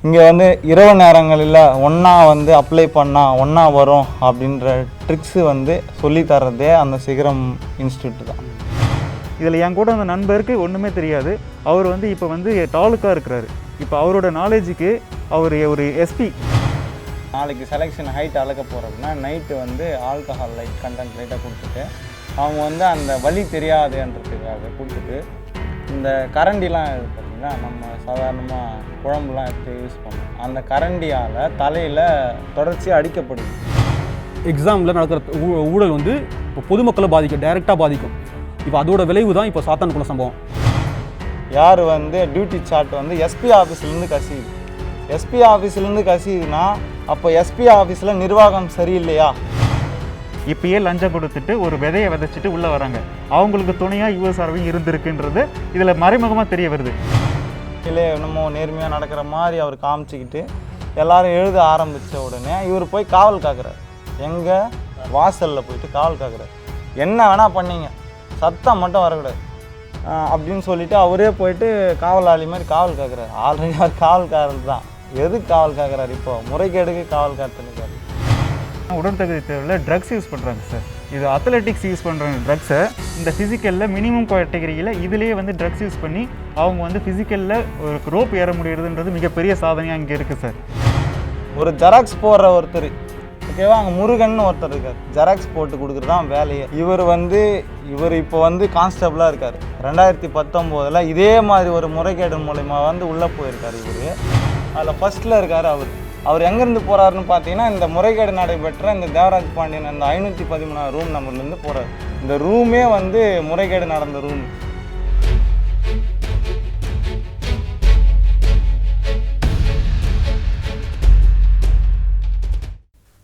இங்கே வந்து இரவு நேரங்களில் ஒன்றா வந்து அப்ளை பண்ணால் ஒன்றா வரும் அப்படின்ற ட்ரிக்ஸு வந்து சொல்லித்தரதே அந்த சிகரம் இன்ஸ்டியூட் தான். இதில் என் கூட அந்த நண்பருக்கு ஒன்றுமே தெரியாது. அவர் வந்து இப்போ வந்து தாலுக்கா இருக்கிறாரு. இப்போ அவரோட நாலேஜுக்கு அவர் ஒரு எஸ்பி. நாளைக்கு செலெக்ஷன் ஹைட் அளக்க போகிறதுனா நைட்டு வந்து ஆல்கஹால் லைட் கண்டென்ட் லைட்டாக கொடுத்துட்டு அவங்க வந்து அந்த வலி தெரியாதுன்றதுக்காக கொடுத்துட்டு இந்த கரண்டிலாம் பார்த்தீங்கன்னா நம்ம சாதாரணமாக குழம்புலாம் எடுத்து யூஸ் பண்ணுவோம். அந்த கரண்டியால் தலையில் தொடர்ச்சியாக அடிக்கப்படுது. எக்ஸாமில் நடக்கிற ஊழல் வந்து இப்போ பொதுமக்களை பாதிக்கும், டைரெக்டாக பாதிக்கும். இப்போ அதோட விளைவு தான் இப்போ சாத்தான்குளம் சம்பவம். யார் வந்து டியூட்டி சார்ட் வந்து எஸ்பி ஆஃபீஸ்லேருந்து கசியுது. எஸ்பி ஆஃபீஸ்லேருந்து கசியுதுன்னா அப்போ எஸ்பி ஆஃபீஸில் நிர்வாகம் சரியில்லையா? இப்பயே லஞ்சம் கொடுத்துட்டு ஒரு விதையை விதைச்சிட்டு உள்ளே வராங்க. அவங்களுக்கு துணையாக யூஎஸ்ஆர்வி இருந்திருக்குன்றது இதில் மறைமுகமாக தெரிய வருது. இல்லை என்னமோ நேர்மையாக நடக்கிற மாதிரி அவர் காமிச்சிக்கிட்டு எல்லாரும் எழுத ஆரம்பித்த உடனே இவர் போய் காவல் காக்குறாரு. எங்கே வாசலில் போயிட்டு காவல் காக்குறாரு. என்ன வேணால் பண்ணீங்க, சத்தம் மட்டும் வரக்கூடாது அப்படின்னு சொல்லிவிட்டு அவரே போயிட்டு காவலாளி மாதிரி காவல் காக்குறாரு. ஆல்ரெடி அவர் காவல்காரர் தான். எதுக்கு காவல் காக்குறாரு? இப்போ முறைகேடுக்கு காவல் காத்துருக்காரு. உடற்தகுதி தேர்வில் ட்ரக்ஸ் யூஸ் பண்ணுறாங்க சார். இது அத்லெட்டிக்ஸ் யூஸ் பண்ணுறாங்க ட்ரக்ஸை. இந்த ஃபிசிக்கலில் மினிமம் கேட்டகரியில் இதிலேயே வந்து ட்ரக்ஸ் யூஸ் பண்ணி அவங்க வந்து ஃபிசிக்கலில் ஒரு ரோப் ஏற முடியுதுன்றது மிகப்பெரிய சாதனையாக இங்கே இருக்குது சார். ஒரு ஜெராக்ஸ் போடுற ஒருத்தர், ஓகேவா, அங்கே முருகன் ஒருத்தர் இருக்கார். ஜெராக்ஸ் போட்டு கொடுக்குறது தான் வேலையே. இவர் இப்போ வந்து கான்ஸ்டபிளாக இருக்கார். 2019 இதே மாதிரி ஒரு முறைகேடு மூலயமா வந்து உள்ளே போயிருக்கார். இவர் அதில் ஃபஸ்ட்டில் இருக்கார். அவர் எங்கேருந்து போகிறாருன்னு பார்த்தீங்கன்னா இந்த முறைகேடு நடைபெற்ற இந்த தேவராஜ் பாண்டியன் அந்த 513 ரூம் நம்பர்லேருந்து போகிறார். இந்த ரூமே வந்து முறைகேடு நடந்த ரூம்.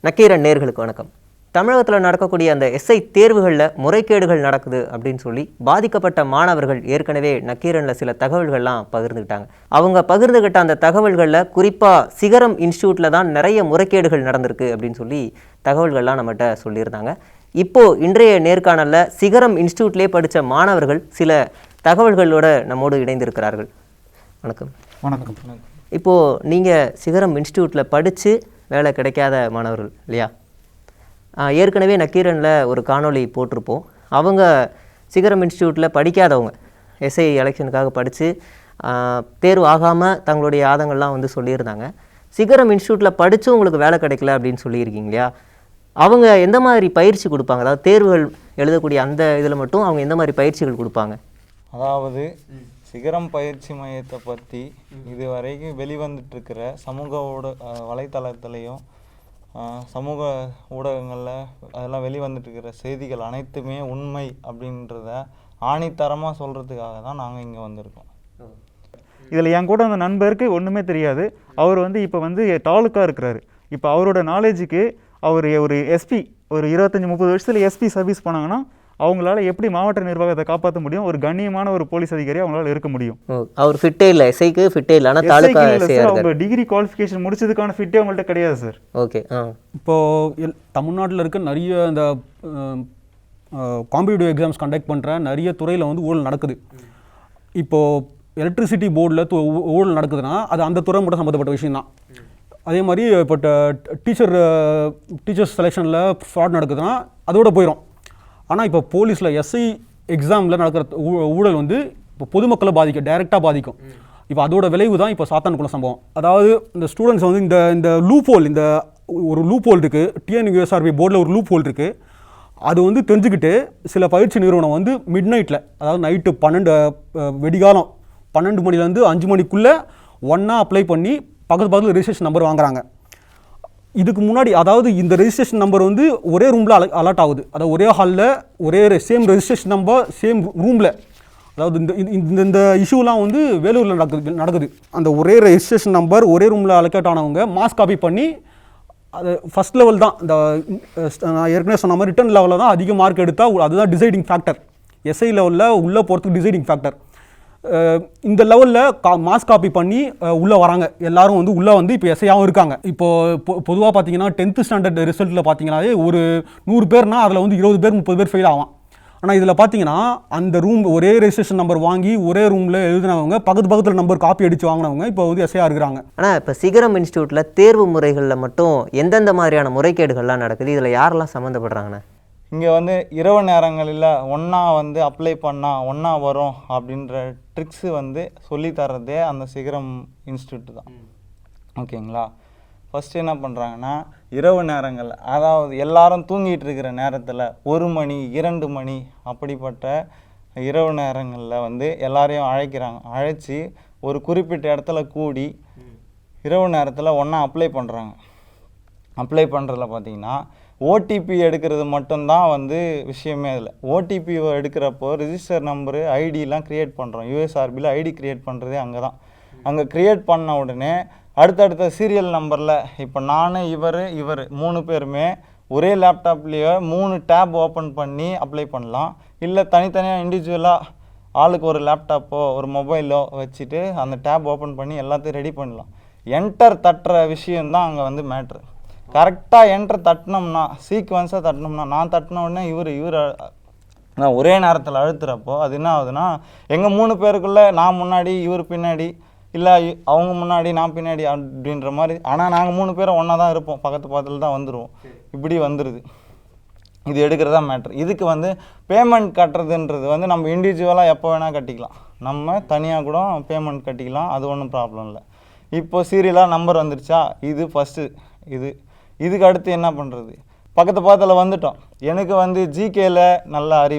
நக்கீரன் நேயர்களுக்கு வணக்கம். தமிழகத்தில் நடக்கக்கூடிய அந்த எஸ்ஐ தேர்வுகளில் முறைகேடுகள் நடக்குது அப்படின்னு சொல்லி பாதிக்கப்பட்ட மாணவர்கள் ஏற்கனவே நக்கீரனில் சில தகவல்கள்லாம் பகிர்ந்துக்கிட்டாங்க. அவங்க பகிர்ந்துக்கிட்ட அந்த தகவல்களில் குறிப்பாக சிகரம் இன்ஸ்டியூட்டில் தான் நிறைய முறைகேடுகள் நடந்திருக்கு அப்படின்னு சொல்லி தகவல்கள்லாம் நம்மகிட்ட சொல்லியிருந்தாங்க. இப்போது இன்றைய நேர்காணலில் சிகரம் இன்ஸ்டியூட்லேயே படித்த மாணவர்கள் சில தகவல்களோடு நம்மோடு இணைந்திருக்கிறார்கள். வணக்கம். வணக்கம். இப்போது நீங்கள் சிகரம் இன்ஸ்டியூட்டில் படித்து வேலை கிடைக்காத மாணவர்கள் இல்லையா? ஏற்கனவே நக்கீரனில் ஒரு காணொளி போட்டிருப்போம். அவங்க சிகரம் இன்ஸ்டியூட்டில் படிக்காதவங்க எஸ்ஐ எலெக்ஷனுக்காக படித்து தேர்வு ஆகாமல் தங்களுடைய ஆதங்கள்லாம் வந்து சொல்லியிருந்தாங்க. சிகரம் இன்ஸ்டியூட்டில் படித்தும் உங்களுக்கு வேலை கிடைக்கல அப்படின்னு சொல்லியிருக்கீங்க இல்லையா? அவங்க எந்த மாதிரி பயிற்சி கொடுப்பாங்க? அதாவது தேர்வுகள் எழுதக்கூடிய அந்த இதில் மட்டும் அவங்க எந்த மாதிரி பயிற்சிகள் கொடுப்பாங்க? அதாவது சிகரம் பயிற்சி மையத்தை பற்றி இது வரைக்கும் வெளிவந்துட்டுருக்கிற சமூக வலைத்தளத்துலேயும் சமூக ஊடகங்களில் அதெல்லாம் வெளிவந்துட்டுருக்கிற செய்திகள் அனைத்துமே உண்மை அப்படின்றத ஆணித்தரமாக சொல்கிறதுக்காக தான் நாங்கள் இங்கே வந்திருக்கோம். இதில் என் கூட அந்த நண்பருக்கு ஒன்றுமே தெரியாது. அவர் வந்து இப்போ வந்து தாலுக்கா இருக்கிறாரு. இப்போ அவரோட நாலேஜுக்கு அவர் ஒரு எஸ்பி ஒரு 25-30 வருஷத்தில் எஸ்பி சர்வீஸ் பண்ணாங்கன்னா அவங்களால எப்படி மாவட்ட நிர்வாகத்தை காப்பாற்ற முடியும்? ஒரு கண்ணியமான ஒரு போலீஸ் அதிகாரி அவங்களால இருக்க முடியும். அவர் ஃபிட்டே இல்லை, எஸ்ஐக்கு ஃபிட்டே இல்லை. ஆனால் தாலுகா எஸ்ஐ அவங்க டிகிரி குவாலிஃபிகேஷன் முடிச்சதுக்கான ஃபிட்டே அவங்கள்ட்ட கிடையாது சார். ஓகே. இப்போது தமிழ்நாட்டில் இருக்க நிறைய இந்த காம்படிட்டிவ் எக்ஸாம்ஸ் கண்டக்ட் பண்ணுற நிறைய துறையில் வந்து ஊழல் நடக்குது. இப்போது எலக்ட்ரிசிட்டி போர்டில் ஊழல் நடக்குதுன்னா அது அந்த துறை மட்டும் சம்மந்தப்பட்ட விஷயம் தான். அதே மாதிரி இப்போ டீச்சர்ஸ் செலெக்ஷனில் ஃப்ராட் நடக்குதுன்னா அதோட போயிடும். ஆனால் இப்போ போலீஸில் எஸ்ஐ எக்ஸாமில் நடக்கிற ஊழல் வந்து இப்போ பொதுமக்களை பாதிக்கும், டைரெக்டாக பாதிக்கும். இப்போ அதோட விளைவு தான் இப்போ சாத்தான்குளம் சம்பவம். அதாவது இந்த ஸ்டூடெண்ட்ஸ் வந்து இந்த லூப் ஹோல், இந்த ஒரு லூப் ஹோல் இருக்குது, டிஎன்யூஎஸ்ஆர்பி போர்டில் ஒரு லூப் ஹோல் இருக்குது. அது வந்து தெரிஞ்சுக்கிட்டு சில பயிற்சி நிறுவனம் வந்து மிட் நைட்டில், அதாவது நைட்டு வெடிகாலம் 12 மணிலேருந்து 5 மணிக்குள்ளே ஒன்றா அப்ளை பண்ணி பக்கத்தில் ரெஜிஸ்ட்ரேஷன் நம்பர் வாங்குறாங்க. இதுக்கு முன்னாடி அதாவது இந்த ரெஜிஸ்ட்ரேஷன் நம்பர் வந்து ஒரே ரூமில் அலர்ட் ஆகுது. அதாவது ஒரே ஹாலில் ஒரே சேம் ரெஜிஸ்ட்ரேஷன் நம்பர் சேம் ரூமில். அதாவது இந்த இஷ்யூலாம் வந்து வேலூரில் நடக்குது. அந்த ஒரே ரெஜிஸ்ட்ரேஷன் நம்பர் ஒரே ரூமில் அலோகேட் ஆனவங்க மாஸ் காப்பி பண்ணி அது ஃபஸ்ட் லெவல் தான். இந்த நான் ஏற்கனவே சொன்ன மாதிரி ரிட்டன் லெவலில் தான் அதிக மார்க் எடுத்தால் அதுதான் டிசைடிங் ஃபேக்டர். எஸ்ஐ லெவலில் உள்ளே போகிறதுக்கு டிசைடிங் ஃபேக்டர். இந்த லெவலில் மாஸ் காப்பி பண்ணி உள்ளே வராங்க. எல்லாரும் வந்து உள்ளே வந்து இப்போ எஸ்ஐயாகவும் இருக்காங்க. இப்போது பொதுவாக பார்த்தீங்கன்னா 10th ஸ்டாண்டர்ட் ரிசல்ட்டில் பார்த்தீங்கன்னாவே ஒரு 100 பேர்னா அதில் வந்து 20 பேர் 30 பேர் ஃபெயில் ஆகும். ஆனால் இதில் பார்த்தீங்கன்னா அந்த ரூம் ஒரே ரெஜிஸ்ட்ரேஷன் நம்பர் வாங்கி ஒரே ரூமில் எழுதினவங்க பக்கத்தில் நம்பர் காப்பி அடித்து வாங்கினவங்க இப்போ வந்து எஸ்ஐயாக இருக்கிறாங்க. ஆனால் இப்போ சிகரம் இன்ஸ்டியூட்டில் தேர்வு முறைகளில் மட்டும் எந்தெந்த மாதிரியான முறைகேடுகள்லாம் நடக்குது, இதில் யாரெல்லாம் சம்மந்தப்படுறாங்கண்ணே? இங்கே வந்து இரவு நேரங்களில் ஒன்றா வந்து அப்ளை பண்ணால் ஒன்றா வரும் அப்படின்ற ட்ரிக்ஸு வந்து சொல்லித்தரதே அந்த சிகரம் இன்ஸ்டியூட் தான். ஓகேங்களா? ஃபஸ்ட்டு என்ன பண்ணுறாங்கன்னா இரவு நேரங்கள், அதாவது எல்லாரும் தூங்கிட்டு இருக்கிற நேரத்தில் 1 மணி 2 மணி அப்படிப்பட்ட இரவு நேரங்களில் வந்து எல்லாரையும் அழைச்சி ஒரு குறிப்பிட்ட இடத்துல கூடி இரவு நேரத்தில் ஒன்றா அப்ளை பண்ணுறாங்க. அப்ளை பண்ணுறதுல பார்த்திங்கன்னா ஓடிபி எடுக்கிறது மட்டும்தான் வந்து விஷயமே. அதில் ஓடிபி எடுக்கிறப்போ ரிஜிஸ்டர் நம்பரு ஐடிலாம் க்ரியேட் பண்ணுறோம். யூஎஸ்ஆர்பியில் ஐடி க்ரியேட் பண்ணுறதே அங்கே தான். அங்கே க்ரியேட் பண்ண உடனே அடுத்தடுத்த சீரியல் நம்பரில் இப்போ நான் இவர் 3 பேருமே ஒரே லேப்டாப்லேயே 3 டேப் ஓப்பன் பண்ணி அப்ளை பண்ணலாம். இல்லை தனித்தனியாக இண்டிவிஜுவலாக ஆளுக்கு ஒரு லேப்டாப்போ ஒரு மொபைலோ வச்சுட்டு அந்த டேப் ஓப்பன் பண்ணி எல்லாத்தையும் ரெடி பண்ணலாம். என்டர் தட்டுற விஷயந்தான் அங்கே வந்து மேட்ரு. கரெக்டாக என்டர் தட்டினோம்னா, சீக்வன்ஸாக தட்டினோம்னா, நான் தட்டின உடனே இவர் நான் ஒரே நேரத்தில் அழுத்துறப்போ அது என்ன ஆகுதுன்னா, எங்கள் 3 பேருக்குள்ளே நான் முன்னாடி இவர் பின்னாடி, இல்லை அவங்க முன்னாடி நான் பின்னாடி அப்படின்ற மாதிரி. ஆனால் நாங்கள் 3 பேரும் ஒன்றா தான் இருப்போம், பக்கத்தில் தான் வந்துடுவோம். இப்படி வந்துடுது. இது எடுக்கிறதா மேட்ரு. இதுக்கு வந்து பேமெண்ட் கட்டுறதுன்றது வந்து நம்ம இண்டிவிஜுவலாக எப்போ வேணால் கட்டிக்கலாம். நம்ம தனியாக கூட பேமெண்ட் கட்டிக்கலாம், அது ஒன்றும் ப்ராப்ளம் இல்லை. இப்போது சீரியலாக நம்பர் வந்துருச்சா, இது ஃபஸ்ட்டு. இதுக்கு அடுத்து என்ன பண்ணுறது? பக்கத்தில் வந்துட்டோம். எனக்கு வந்து ஜிகேல நல்ல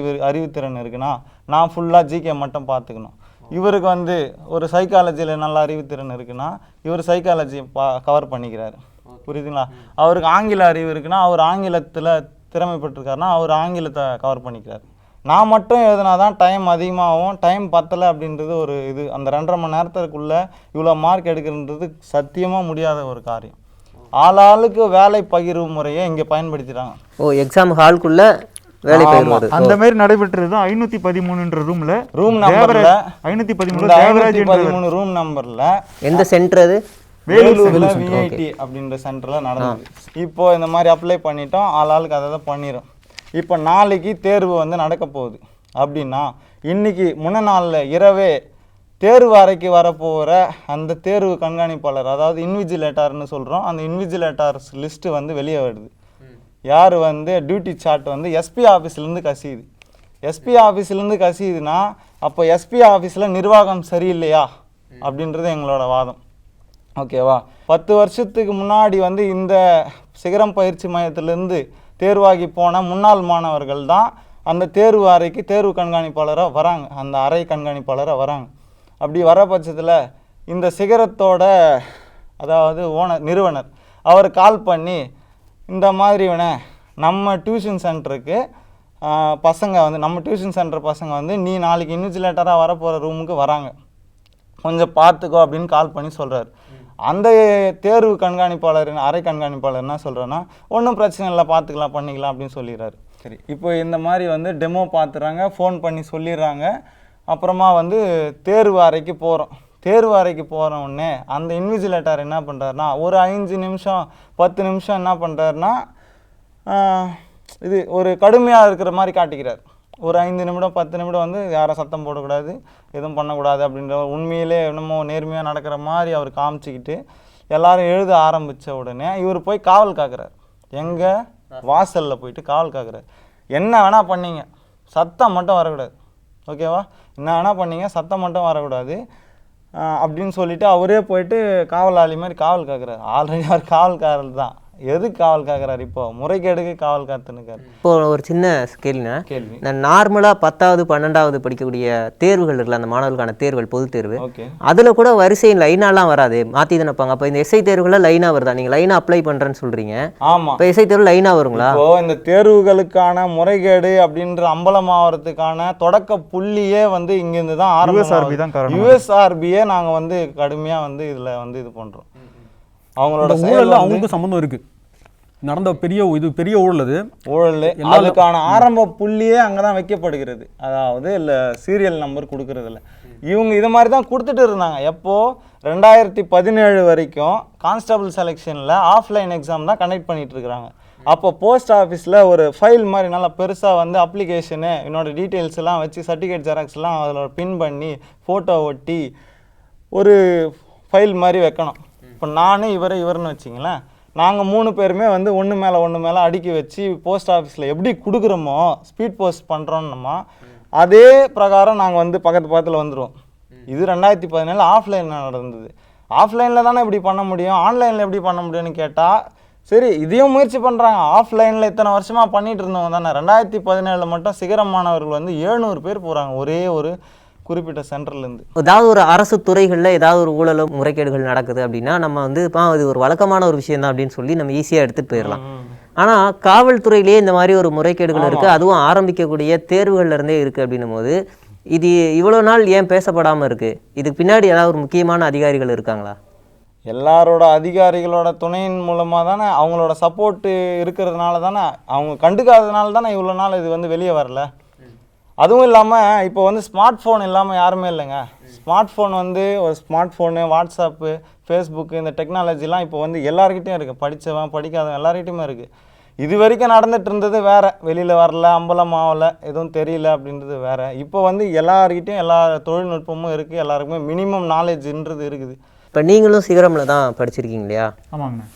அறிவுத்திறன் இருக்குன்னா நான் ஃபுல்லாக ஜிகே மட்டும் பார்த்துக்கணும். இவருக்கு வந்து ஒரு சைக்காலஜியில் நல்ல அறிவுத்திறன் இருக்குன்னா இவர் சைக்காலஜி கவர் பண்ணிக்கிறாரு. புரியுதுங்களா? அவருக்கு ஆங்கில அறிவு இருக்குன்னா அவர் ஆங்கிலத்தில் திறமைப்பட்டிருக்காருன்னா அவர் ஆங்கிலத்தை கவர் பண்ணிக்கிறார். நான் மட்டும் எழுதினா தான் டைம் அதிகமாகும், டைம் பத்தலை அப்படின்றது ஒரு இது. அந்த 2.5 மணி நேரத்துக்குள்ளே இவ்வளோ மார்க் எடுக்கிறன்றது சத்தியமாக முடியாத ஒரு காரியம். ஆளாளுக்கு வேலை பகிர்வு முறையை இங்கே பயன்படுத்திட்டாங்க. எக்ஸாம் ஹால்குள்ளே வேலை பகிர்வது அந்த மாதிரி நடைபெற்றது தான் 513 ரூம் நம்பர்ல 513 ரூம் நம்பர்ல. எந்த சென்டர் அது? வேலூர்ல விஐடி அப்படின்ற சென்டர்ல நடந்தது. இப்போ இந்த மாதிரி அப்ளை பண்ணிட்டோம், ஆளாளுக்கு அதை தான் பண்ணிடும். இப்போ நாளைக்கு தேர்வு வந்து நடக்க போகுது அப்படின்னா இன்னைக்கு முன்ன நாளில் இரவே தேர்வு அறைக்கு வரப்போகிற அந்த தேர்வு கண்காணிப்பாளர், அதாவது இன்விஜிலேட்டர்னு சொல்கிறோம், அந்த இன்விஜிலேட்டர்ஸ் லிஸ்ட்டு வந்து வெளியே வருது. யார் வந்து டியூட்டி சார்ட் வந்து எஸ்பி ஆஃபீஸ்லேருந்து கசியுது. எஸ்பி ஆஃபீஸ்லேருந்து கசியுதுன்னா அப்போ எஸ்பி ஆஃபீஸில் நிர்வாகம் சரியில்லையா அப்படின்றது எங்களோட வாதம். ஓகேவா? 10 வருஷத்துக்கு முன்னாடி வந்து இந்த சிகரம் பயிற்சி மையத்திலேருந்து தேர்வாகி போன முன்னாள் மாணவர்கள் தான் அந்த தேர்வு அறைக்கு தேர்வு கண்காணிப்பாளராக வராங்க, அந்த அறை கண்காணிப்பாளராக வராங்க. அப்படி வர பட்சத்தில் இந்த சிகரத்தோட அதாவது நிறுவனர் அவர் கால் பண்ணி, இந்த மாதிரி நம்ம டியூஷன் சென்டருக்கு பசங்க வந்து நம்ம டியூஷன் சென்டர் பசங்க வந்து நீ நாளைக்கு இன்விஜிலேட்டராக வரப்போகிற ரூமுக்கு வராங்க, கொஞ்சம் பார்த்துக்கோ அப்படின்னு கால் பண்ணி சொல்கிறார். அந்த தேர்வு கண்காணிப்பாளர் அறை கண்காணிப்பாளர் என்ன சொல்கிறேன்னா, ஒன்றும் பிரச்சனை இல்லை, பார்த்துக்கலாம் பண்ணிக்கலாம் அப்படின்னு சொல்லிடுறாரு. சரி, இப்போ இந்த மாதிரி வந்து டெமோ பார்த்துறாங்க, ஃபோன் பண்ணி சொல்லிடுறாங்க. அப்புறமா வந்து தேர்வு அறைக்கு போகிறோம். தேர்வு அறைக்கு போகிற உடனே அந்த இன்விஜிலேட்டர் என்ன பண்ணுறாருனா ஒரு 5 நிமிஷம் 10 நிமிஷம் என்ன பண்ணுறாருனா இது ஒரு கடுமையாக இருக்கிற மாதிரி காட்டிக்கிறார். ஒரு 5 நிமிடம் 10 நிமிடம் வந்து யாரும் சத்தம் போடக்கூடாது, எதுவும் பண்ணக்கூடாது அப்படின்ற உண்மையிலே என்னமோ நேர்மையாக நடக்கிற மாதிரி அவர் காமிச்சிக்கிட்டு எல்லாரும் எழுத ஆரம்பித்த உடனே இவர் போய் காவல் காக்குறார். எங்கே? வாசலில் போயிட்டு காவல் காக்குறார். என்ன வேணால் பண்ணிங்க, சத்தம் மட்டும் வரக்கூடாது. ஓகேவா? என்ன வேணால் பண்ணிங்க, சத்தம் மட்டும் வரக்கூடாது அப்படின்னு சொல்லிவிட்டு அவரே போயிட்டு காவலாளி மாதிரி காவல் காக்குறாரு. ஆல்ரெடி அவர் காவல்காரர் தான். எதுக்கு காவல் காக்குறாரு? இப்போ முறைகேடுக்கு காவல் காத்துனுக்காரு. இப்போ ஒரு சின்ன கேள்வி, நான் நார்மலாக 10வது 12வது படிக்கக்கூடிய தேர்வுகள் இருக்குல்ல, அந்த மாணவர்களுக்கான தேர்வுகள், பொது தேர்வு, அதில் கூட வரிசை லைனாலாம் வராது, மாற்றி தானே வைப்பாங்க. அப்போ இந்த எஸ்ஐ தேர்வுகளில் லைனாக வருதா? நீங்கள் லைனாக அப்ளை பண்ணுறேன்னு சொல்கிறீங்க. ஆமாம். இப்போ எஸ்ஐ தேர்வு லைனாக வருங்களா? இப்போ இந்த தேர்வுகளுக்கான முறைகேடு அப்படின்ற அம்பலம் ஆகிறதுக்கான தொடக்க புள்ளியே வந்து இங்கேருந்து தான் ஆரம்பிச்சு. யூஎஸ்ஆர்பியே நாங்கள் வந்து கடுமையாக வந்து இதில் வந்து இது பண்ணுறோம். அவங்களோட ஊழல் அவங்களுக்கு சம்மந்தம் இருக்கு. நடந்த பெரிய ஊழல் அதுக்கான ஆரம்ப புள்ளியே அங்கே தான் வைக்கப்படுகிறது. அதாவது இல்லை சீரியல் நம்பர் கொடுக்கறதில்ல. இவங்க இது மாதிரி தான் கொடுத்துட்டு இருந்தாங்க. எப்போது 2017 வரைக்கும் கான்ஸ்டபிள் செலெக்ஷனில் ஆஃப்லைன் எக்ஸாம் தான் கண்டக்ட் பண்ணிட்டு இருக்கிறாங்க. அப்போ போஸ்ட் ஆஃபீஸில் ஒரு ஃபைல் மாதிரி நல்லா பெருசாக வந்து அப்ளிகேஷனு என்னோட டீட்டெயில்ஸ் எல்லாம் வச்சு சர்டிஃபிகேட் ஜெராக்ஸ்லாம் அதில் பின் பண்ணி ஃபோட்டோ ஒட்டி ஒரு ஃபைல் மாதிரி வைக்கணும். இப்போ நான் இவருன்னு வச்சிங்களேன், நாங்கள் 3 பேருமே வந்து ஒன்று மேலே அடுக்கி வச்சு போஸ்ட் ஆஃபீஸில் எப்படி கொடுக்குறோமோ ஸ்பீட் போஸ்ட் பண்ணுறோன்னோமா அதே பிரகாரம் நாங்கள் வந்து பக்கத்தில் வந்துடுவோம். இது 2017 ஆஃப்லைனில் நடந்தது. ஆஃப்லைனில் தானே இப்படி பண்ண முடியும், ஆன்லைனில் எப்படி பண்ண முடியும்னு கேட்டால் சரி இதையும் முயற்சி பண்ணுறாங்க. ஆஃப்லைனில் இத்தனை வருஷமாக பண்ணிகிட்டு இருந்தவங்க தானே. 2017 மட்டும் சிகரம் மாணவர்கள் வந்து 700 பேர் போகிறாங்க ஒரே ஒரு குறிப்பிட்ட சென்டர்லேருந்து. ஏதாவது ஒரு அரசு துறைகளில் ஏதாவது ஒரு ஊழலோ முறைகேடுகள் நடக்குது அப்படின்னா நம்ம வந்து இது ஒரு வழக்கமான ஒரு விஷயம் தான் அப்படின்னு சொல்லி நம்ம ஈஸியாக எடுத்துகிட்டு போயிடலாம். ஆனால் காவல்துறையிலேயே இந்த மாதிரி ஒரு முறைகேடுகள் இருக்குது, அதுவும் ஆரம்பிக்கக்கூடிய தேர்வுகள்ல இருந்தே இருக்குது அப்படின்னும் போது இது இவ்வளோ நாள் ஏன் பேசப்படாமல் இருக்குது? இதுக்கு பின்னாடி ஏதாவது ஒரு முக்கியமான அதிகாரிகள் இருக்காங்களா? எல்லாரோட அதிகாரிகளோட துணையின் மூலமாக தானே, அவங்களோட சப்போர்ட்டு இருக்கிறதுனால தானே, அவங்க கண்டுக்காததுனால தானே இவ்வளோ நாள் இது வந்து வெளியே வரல. அதுவும் இல்லாமல் இப்போ வந்து ஸ்மார்ட் ஃபோன் இல்லாமல் யாருமே இல்லைங்க. ஸ்மார்ட் ஃபோன் வந்து ஒரு ஸ்மார்ட் ஃபோனு, வாட்ஸ்அப்பு, ஃபேஸ்புக்கு, இந்த டெக்னாலஜிலாம் இப்போ வந்து எல்லாருக்கிட்டையும் இருக்குது. படித்தவன் படிக்காதவன் எல்லாருக்கிட்டையுமே இருக்குது. இது வரைக்கும் நடந்துட்டு இருந்தது வேறு, வெளியில் வரல, அம்பலம் ஆகலை, எதுவும் தெரியல அப்படின்றது வேறு. இப்போ வந்து எல்லாருக்கிட்டையும் எல்லா தொழில்நுட்பமும் இருக்குது, எல்லாருக்குமே மினிமம் நாலேஜ்ன்றது இருக்குது. இப்போ நீங்களும் சிகரமில் தான் படிச்சிருக்கீங்க இல்லையா? ஆமாங்கண்ணா.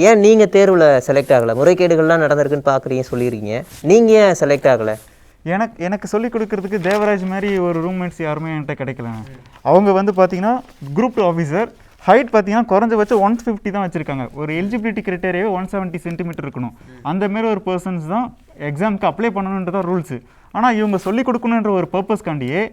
ஏன் நீங்கள் தேர்வில் செலக்ட் ஆகலை? முறைகேடுகள்லாம் நடந்திருக்குன்னு பார்க்குறீங்க சொல்லியிருக்கீங்க, நீங்கள் ஏன் செலக்ட் ஆகலை? எனக்கு சொல்லிக் கொடுக்கறதுக்கு தேவராஜ் மாதிரி ஒரு ரூம்மேட்ஸ் யாருமே என்கிட்ட கிடைக்கல. அவங்க வந்து பார்த்தீங்கன்னா குரூப் ஆஃபீஸர், ஹைட் பார்த்தீங்கன்னா குறைஞ்சபட்சம் 150 தான் வச்சுருக்காங்க. ஒரு எலிஜிபிலிட்டி கிரைட்டேரியாவே 170 சென்டிமீட்டர் இருக்கணும். அந்தமாரி ஒரு பர்சன்ஸ் தான் எக்ஸாமுக்கு அப்ளை பண்ணணுன்றதான் ரூல்ஸு. ஆனால் இவங்க சொல்லிக் கொடுக்கணுன்ற ஒரு பர்பஸ்க்காண்டியே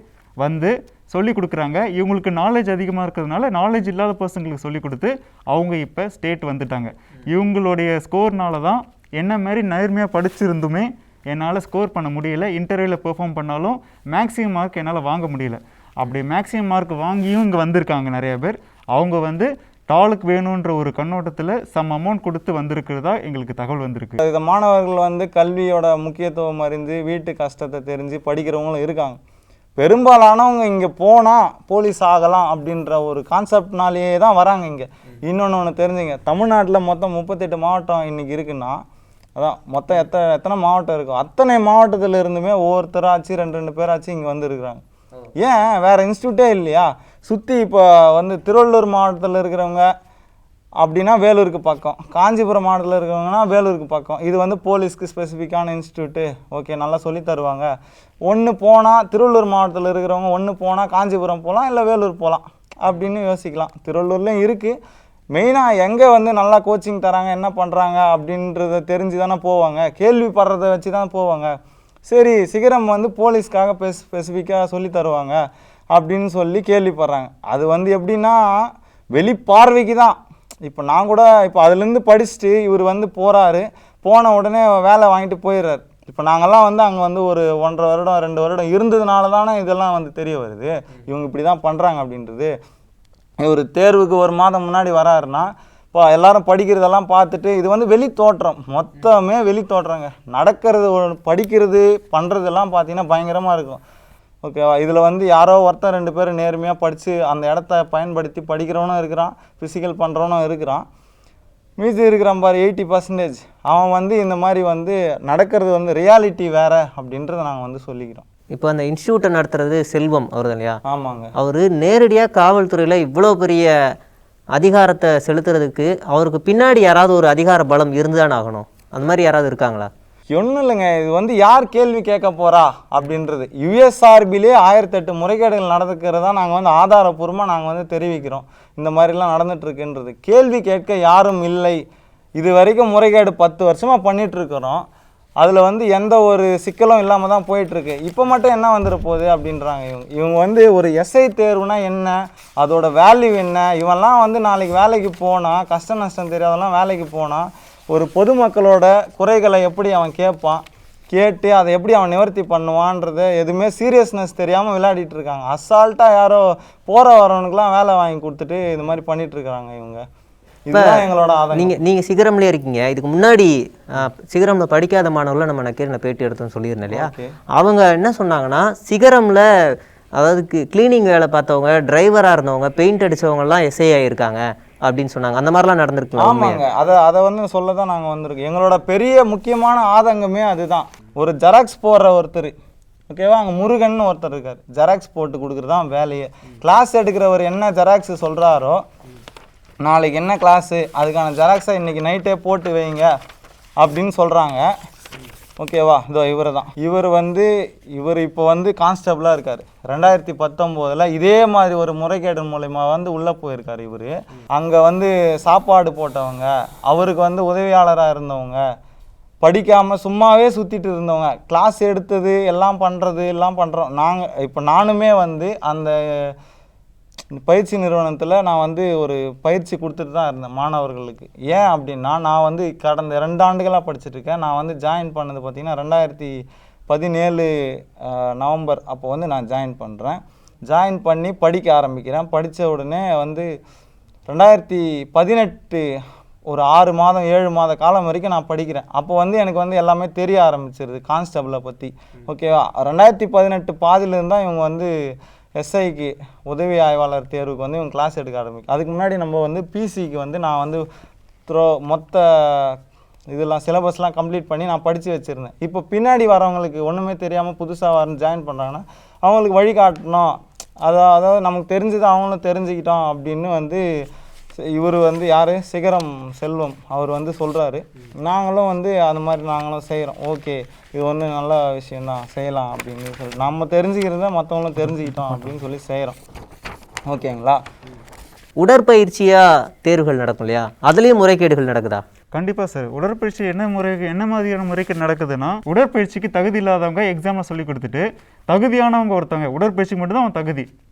வந்து சொல்லிக் கொடுக்குறாங்க. இவங்களுக்கு நாலேஜ் அதிகமாக இருக்கிறதுனால நாலேஜ் இல்லாத பர்சன்களுக்கு சொல்லிக் கொடுத்து அவங்க இப்போ ஸ்டேட் வந்துட்டாங்க. இவங்களுடைய ஸ்கோர்னால தான் என்ன மாதிரி நேர்மையாக படிச்சிருந்துமே என்னால் ஸ்கோர் பண்ண முடியல. இன்டர்வியூவில் பெர்ஃபார்ம் பண்ணாலும் மேக்ஸிமம் மார்க் என்னால் வாங்க முடியல. அப்படி மேக்ஸிமம் மார்க் வாங்கியும் இங்கே வந்திருக்காங்க நிறைய பேர். அவங்க வந்து டாலுக்கு வேணுன்ற ஒரு கண்ணோட்டத்தில் சம் அமௌண்ட் கொடுத்து வந்திருக்கிறதா எங்களுக்கு தகவல் வந்திருக்கு. இந்த மாணவர்கள் வந்து கல்வியோட முக்கியத்துவம் அறிந்து வீட்டு கஷ்டத்தை தெரிஞ்சு படிக்கிறவங்களும் இருக்காங்க. பெரும்பாலானவங்க இங்கே போனால் போலீஸ் ஆகலாம் அப்படின்ற ஒரு கான்செப்ட்னாலேயே தான் வராங்க இங்கே. இன்னொன்று தெரிஞ்சுங்க, தமிழ்நாட்டில் மொத்தம் 38 மாவட்டம் இன்றைக்கி இருக்குன்னா, அதான் மொத்தம் எத்தனை மாவட்டம் இருக்கும், அத்தனை மாவட்டத்தில் இருந்துமே ஒவ்வொருத்தராச்சு 2 பேராச்சு இங்கே வந்துருக்குறாங்க. ஏன் வேறு இன்ஸ்டியூட்டே இல்லையா? சுற்றி இப்போ வந்து திருவள்ளூர் மாவட்டத்தில் இருக்கிறவங்க அப்படின்னா வேலூருக்கு பக்கம், காஞ்சிபுரம் மாவட்டத்தில் இருக்கிறவங்கன்னா வேலூருக்கு பக்கம். இது வந்து போலீஸ்க்கு ஸ்பெசிஃபிக்கான இன்ஸ்டியூட்டு, ஓகே, நல்லா சொல்லி தருவாங்க. ஒன்று போனால் திருவள்ளூர் மாவட்டத்தில் இருக்கிறவங்க ஒன்று போனால் காஞ்சிபுரம் போகலாம், இல்லை வேலூர் போகலாம் அப்படின்னு யோசிக்கலாம். திருவள்ளூர்லேயும் இருக்குது. மெயினாக எங்கே வந்து நல்லா கோச்சிங் தராங்க, என்ன பண்ணுறாங்க அப்படின்றத தெரிஞ்சு தானே போவாங்க, கேள்விப்படுறத வச்சு தான் போவாங்க. சரி, சிகரம் வந்து போலீஸ்க்காக ஸ்பெசிஃபிக்காக சொல்லி தருவாங்க அப்படின்னு சொல்லி கேள்விப்படுறாங்க. அது வந்து எப்படின்னா வெளிப்பார்வைக்கு தான். இப்போ நான் கூட இப்போ அதுலேருந்து படிச்சுட்டு இவர் வந்து போகிறாரு, போன உடனே வேலை வாங்கிட்டு போயிடுறாரு. இப்போ நாங்கள்லாம் வந்து அங்கே வந்து ஒரு 1.5 வருடம் 2 வருடம் இருந்ததுனால தானே இதெல்லாம் வந்து தெரிய வருது, இவங்க இப்படி தான் பண்ணுறாங்க அப்படின்றது. ஒரு தேர்வுக்கு 1 மாதம் முன்னாடி வராருன்னா இப்போ எல்லாரும் படிக்கிறதெல்லாம் பார்த்துட்டு இது வந்து வெளி தோற்றம், மொத்தமே வெளி தோற்றங்க. நடக்கிறது படிக்கிறது பண்ணுறதெல்லாம் பார்த்தீங்கன்னா பயங்கரமாக இருக்கும். ஓகேவா? இதில் வந்து யாரோ ஒருத்தர் 2 பேர் நேர்மையாக படித்து அந்த இடத்த பயன்படுத்தி படிக்கிறவனும் இருக்கிறான், ஃபிசிக்கல் பண்ணுறவனும் இருக்கிறான். மீதி இருக்கிறான் பாரு 80%. அவன் வந்து இந்த மாதிரி வந்து நடக்கிறது வந்து ரியாலிட்டி வேறு அப்படின்றத நாங்கள் வந்து சொல்லிக்கிறோம். இப்போ அந்த இன்ஸ்டியூட்டை நடத்துறது செல்வம் அவர் தான் இல்லையா? ஆமாங்க. அவர் நேரடியாக காவல்துறையில் இவ்வளோ பெரிய அதிகாரத்தை செலுத்துறதுக்கு அவருக்கு பின்னாடி யாராவது ஒரு அதிகார பலம் இருந்துதான் ஆகணும். அந்த மாதிரி யாராவது இருக்காங்களா? ஒன்றும் இல்லைங்க, இது வந்து யார் கேள்வி கேட்க போகிறா அப்படின்றது. யுஎஸ்ஆர்பிலே 1008 முறைகேடுகள் நடந்துக்கிறதா நாங்கள் வந்து ஆதாரப்பூர்வமாக நாங்கள் வந்து தெரிவிக்கிறோம். இந்த மாதிரிலாம் நடந்துகிட்ருக்குன்றது. கேள்வி கேட்க யாரும் இல்லை. இது வரைக்கும் முறைகேடு 10 வருஷமாக பண்ணிகிட்ருக்குறோம். அதில் வந்து எந்த ஒரு சிக்கலும் இல்லாமல் தான் போயிட்டுருக்கு. இப்போ மட்டும் என்ன வந்துட போகுது அப்படின்றாங்க இவங்க வந்து ஒரு எஸ்ஐ தேர்வுனா என்ன, அதோட வேல்யூ என்ன, இவெல்லாம் வந்து நாளைக்கு வேலைக்கு போனால் கஷ்ட நஷ்டம் தெரியாதெல்லாம் வேலைக்கு போனால் ஒரு பொதுமக்களோட குறைகளை எப்படி அவன் கேட்பான், கேட்டு அதை எப்படி அவன் நிவர்த்தி பண்ணுவான்றது எதுவுமே சீரியஸ்னஸ் தெரியாமல் விளையாடிட்டு இருக்காங்க. அசால்ட்டாக யாரோ போகிற வரவனுக்குலாம் வேலை வாங்கி கொடுத்துட்டு இது மாதிரி பண்ணிகிட்ருக்குறாங்க இவங்க. இதுதான் எங்களோட ஆதங்கம். நீங்கள் சிகரம்லேயே இருக்கீங்க. இதுக்கு முன்னாடி சிகரமில் படிக்காத மாணவர்களை நம்ம நக்கீரனில் பேட்டி எடுத்தோம்னு சொல்லியிருந்தேன் இல்லையா? அவங்க என்ன சொன்னாங்கன்னா, சிகரமில் அதாவது கிளீனிங் வேலை பார்த்தவங்க, டிரைவராக இருந்தவங்க, பெயிண்ட் அடித்தவங்கலாம் எஸ்ஐ ஆகியிருக்காங்க, அப்படின்னு சொன்னாங்க. அந்த மாதிரிலாம் நடந்திருக்கலாம். ஆமாங்க, அதை வந்து சொல்ல தான் நாங்கள் வந்திருக்கோம். எங்களோட பெரிய முக்கியமான ஆதங்கமே அதுதான். ஒரு ஜெராக்ஸ் போடுற ஒருத்தர், ஓகேவா, அங்கே முருகன் ஒருத்தர் இருக்கார், ஜெராக்ஸ் போட்டு கொடுக்குறது தான் வேலையே. கிளாஸ் எடுக்கிறவர் என்ன ஜெராக்ஸ் சொல்கிறாரோ, நாளைக்கு என்ன கிளாஸு அதுக்கான ஜெராக்ஸை இன்றைக்கி நைட்டே போட்டு வைங்க அப்படின்னு சொல்கிறாங்க. ஓகேவா, இதோ இவர் வந்து இப்போ வந்து கான்ஸ்டபிளாக இருக்கார். 2019 இதே மாதிரி ஒரு முறைகேடு மூலயமா வந்து உள்ளே போயிருக்கார். இவர் அங்கே வந்து சாப்பாடு போட்டவங்க, அவருக்கு வந்து உதவியாளராக இருந்தவங்க, படிக்காமல் சும்மாவே சுற்றிட்டு இருந்தவங்க, கிளாஸ் எடுத்தது எல்லாம் பண்ணுறோம். நானுமே வந்து அந்த பயிற்சி நிறுவனத்தில் நான் வந்து ஒரு பயிற்சி கொடுத்துட்டு தான் இருந்தேன் மாணவர்களுக்கு. ஏன் அப்படின்னா, நான் வந்து கடந்த 2 ஆண்டுகளாக படிச்சுட்ருக்கேன். நான் வந்து ஜாயின் பண்ணது பார்த்திங்கன்னா 2017 நவம்பர் அப்போ வந்து நான் ஜாயின் பண்ணுறேன். ஜாயின் பண்ணி படிக்க ஆரம்பிக்கிறேன். படித்த உடனே வந்து 2018 ஒரு 6 மாதம் 7 மாத காலம் வரைக்கும் நான் படிக்கிறேன். அப்போ வந்து எனக்கு வந்து எல்லாமே தெரிய ஆரம்பிச்சிருது கான்ஸ்டபிளை பற்றி. ஓகேவா, 2018 பாதியிலேருந்து தான் இவங்க வந்து எஸ்ஐக்கு உதவி ஆய்வாளர் தேர்வுக்கு வந்து இவங்க கிளாஸ் எடுக்க ஆரம்பிக்கும். அதுக்கு முன்னாடி நம்ம வந்து பிசிக்கு வந்து நான் வந்து மொத்த இதெல்லாம் சிலபஸ்லாம் கம்ப்ளீட் பண்ணி நான் படித்து வச்சுருந்தேன். இப்போ பின்னாடி வரவங்களுக்கு ஒன்றுமே தெரியாமல் புதுசாக ஜாயின் பண்ணுறாங்கன்னா அவங்களுக்கு வழிகாட்டணும், அதாவது நமக்கு தெரிஞ்சது அவங்களும் தெரிஞ்சுக்கிட்டோம் அப்படின்னு வந்து இவர் வந்து யார், சிகரம் செல்வம், அவர் வந்து சொல்கிறாரு. நாங்களும் வந்து அந்த மாதிரி நாங்களும் செய்கிறோம். ஓகே, இது ஒன்று நல்ல விஷயந்தான், செய்யலாம் அப்படின்னு சொல்லி நம்ம தெரிஞ்சுக்கிறத மற்றவங்களும் தெரிஞ்சுக்கிட்டோம் அப்படின்னு சொல்லி செய்கிறோம். ஓகேங்களா. உடற்பயிற்சியாக தேர்வுகள் நடக்கும் இல்லையா, அதுலேயும் முறைகேடுகள் நடக்குதா? கண்டிப்பாக சார். உடற்பயிற்சி என்ன மாதிரியான முறைகேடு நடக்குதுன்னா, உடற்பயிற்சிக்கு தகுதி இல்லாதவங்க எக்ஸாமில் சொல்லி கொடுத்துட்டு தகுதியானவங்க ஒருத்தவங்க, உடற்பயிற்சிக்கு மட்டும்தான் அவன் தகுதி,